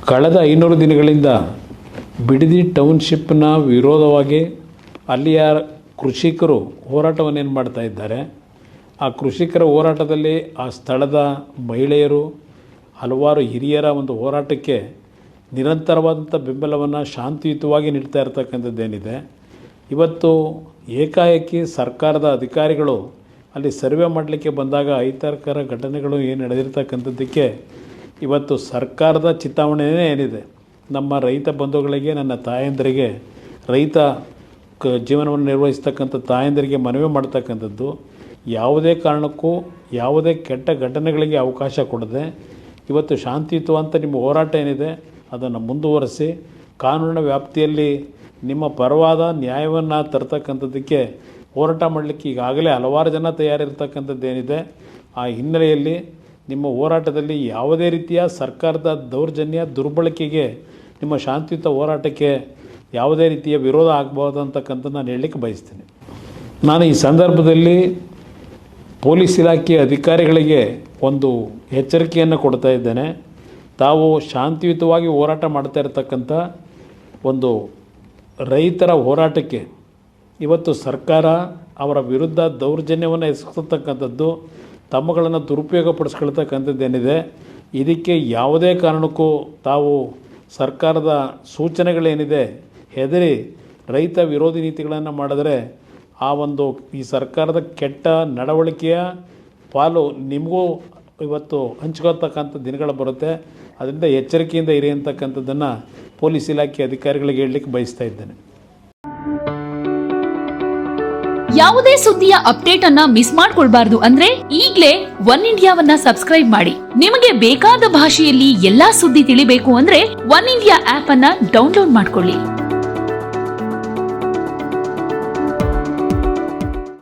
ಕಳೆದ 500 ದಿನಗಳಿಂದ ಬಿಡದಿ ಟೌನ್ಶಿಪ್ನ ವಿರೋಧವಾಗಿ ಅಲ್ಲಿಯ ಕೃಷಿಕರು ಹೋರಾಟವನ್ನೇನು ಮಾಡ್ತಾ ಇದ್ದಾರೆ. ಆ ಕೃಷಿಕರ ಹೋರಾಟದಲ್ಲಿ ಆ ಸ್ಥಳದ ಮಹಿಳೆಯರು ಹಲವಾರು ಹಿರಿಯರ ಒಂದು ಹೋರಾಟಕ್ಕೆ ನಿರಂತರವಾದಂಥ ಬೆಂಬಲವನ್ನು ಶಾಂತಿಯುತವಾಗಿ ನೀಡ್ತಾ ಇರತಕ್ಕಂಥದ್ದೇನಿದೆ. ಇವತ್ತು ಏಕಾಏಕಿ ಸರ್ಕಾರದ ಅಧಿಕಾರಿಗಳು ಅಲ್ಲಿ ಸರ್ವೆ ಮಾಡಲಿಕ್ಕೆ ಬಂದಾಗ ಅಹಿತಕರ ಘಟನೆಗಳು ಏನು ನಡೆದಿರ್ತಕ್ಕಂಥದ್ದಕ್ಕೆ ಇವತ್ತು ಸರ್ಕಾರದ ಚಿಂತಾವಣೆಯೇ ಏನಿದೆ. ನಮ್ಮ ರೈತ ಬಂಧುಗಳಿಗೆ, ನನ್ನ ತಾಯಂದರಿಗೆ, ರೈತ ಜೀವನವನ್ನು ನಿರ್ವಹಿಸ್ತಕ್ಕಂಥ ತಾಯಂದರಿಗೆ ಮನವಿ ಮಾಡ್ತಕ್ಕಂಥದ್ದು, ಯಾವುದೇ ಕಾರಣಕ್ಕೂ ಯಾವುದೇ ಕೆಟ್ಟ ಘಟನೆಗಳಿಗೆ ಅವಕಾಶ ಕೊಡದೆ ಇವತ್ತು ಶಾಂತಿಯುತವಂತ ನಿಮ್ಮ ಹೋರಾಟ ಏನಿದೆ ಅದನ್ನು ಮುಂದುವರಿಸಿ ಕಾನೂನಿನ ವ್ಯಾಪ್ತಿಯಲ್ಲಿ ನಿಮ್ಮ ಪರವಾದ ನ್ಯಾಯವನ್ನು ತರ್ತಕ್ಕಂಥದ್ದಕ್ಕೆ ಹೋರಾಟ ಮಾಡಲಿಕ್ಕೆ ಈಗಾಗಲೇ ಹಲವಾರು ಜನ ತಯಾರಿರ್ತಕ್ಕಂಥದ್ದೇನಿದೆ. ಆ ಹಿನ್ನೆಲೆಯಲ್ಲಿ ನಿಮ್ಮ ಹೋರಾಟದಲ್ಲಿ ಯಾವುದೇ ರೀತಿಯ ಸರ್ಕಾರದ ದೌರ್ಜನ್ಯ ದುರ್ಬಳಕೆಗೆ ನಿಮ್ಮ ಶಾಂತಿಯುತ ಹೋರಾಟಕ್ಕೆ ಯಾವುದೇ ರೀತಿಯ ವಿರೋಧ ಆಗಬಾರ್ದು ಅಂತಕ್ಕಂಥದ್ದು ನಾನು ಹೇಳಲಿಕ್ಕೆ ಬಯಸ್ತೀನಿ. ನಾನು ಈ ಸಂದರ್ಭದಲ್ಲಿ ಪೊಲೀಸ್ ಇಲಾಖೆಯ ಅಧಿಕಾರಿಗಳಿಗೆ ಒಂದು ಎಚ್ಚರಿಕೆಯನ್ನು ಕೊಡ್ತಾ ಇದ್ದೇನೆ. ತಾವು ಶಾಂತಿಯುತವಾಗಿ ಹೋರಾಟ ಮಾಡ್ತಾ ಇರತಕ್ಕಂಥ ಒಂದು ರೈತರ ಹೋರಾಟಕ್ಕೆ ಇವತ್ತು ಸರ್ಕಾರ ಅವರ ವಿರುದ್ಧ ದೌರ್ಜನ್ಯವನ್ನು ಎಸಗತಕ್ಕಂಥದ್ದು, ತಮ್ಮಗಳನ್ನು ದುರುಪಯೋಗಪಡಿಸ್ಕೊಳ್ತಕ್ಕಂಥದ್ದೇನಿದೆ, ಇದಕ್ಕೆ ಯಾವುದೇ ಕಾರಣಕ್ಕೂ ತಾವು ಸರ್ಕಾರದ ಸೂಚನೆಗಳೇನಿದೆ ಹೆದರಿ ರೈತ ವಿರೋಧಿ ನೀತಿಗಳನ್ನು ಮಾಡಿದ್ರೆ ಆ ಒಂದು ಈ ಸರ್ಕಾರದ ಕೆಟ್ಟ ನಡವಳಿಕೆಯ ಪಾಲು ನಿಮಗೂ ಇವತ್ತು ಹಂಚ್ಕೊಳ್ತಕ್ಕಂಥ ದಿನಗಳು ಬರುತ್ತೆ. ಅದರಿಂದ ಎಚ್ಚರಿಕೆಯಿಂದ ಇರಿ ಅಂತಕ್ಕಂಥದ್ದನ್ನು ಪೊಲೀಸ್ ಇಲಾಖೆ ಅಧಿಕಾರಿಗಳಿಗೆ ಹೇಳಲಿಕ್ಕೆ ಬಯಸ್ತಾ ಇದ್ದೇನೆ. ಯಾವುದೇ ಸುದ್ದಿಯ ಅಪ್ಡೇಟ್ ಅನ್ನ ಮಿಸ್ ಮಾಡ್ಕೊಳ್ಬಾರ್ದು ಅಂದ್ರೆ ಈಗ್ಲೇ ಒನ್ ಇಂಡಿಯಾವನ್ನ ಸಬ್ಸ್ಕ್ರೈಬ್ ಮಾಡಿ. ನಿಮಗೆ ಬೇಕಾದ ಭಾಷೆಯಲ್ಲಿ ಎಲ್ಲಾ ಸುದ್ದಿ ತಿಳಿಬೇಕು ಅಂದ್ರೆ ಒನ್ ಇಂಡಿಯಾ ಆಪ್ ಅನ್ನ ಡೌನ್ಲೋಡ್ ಮಾಡ್ಕೊಳ್ಳಿ.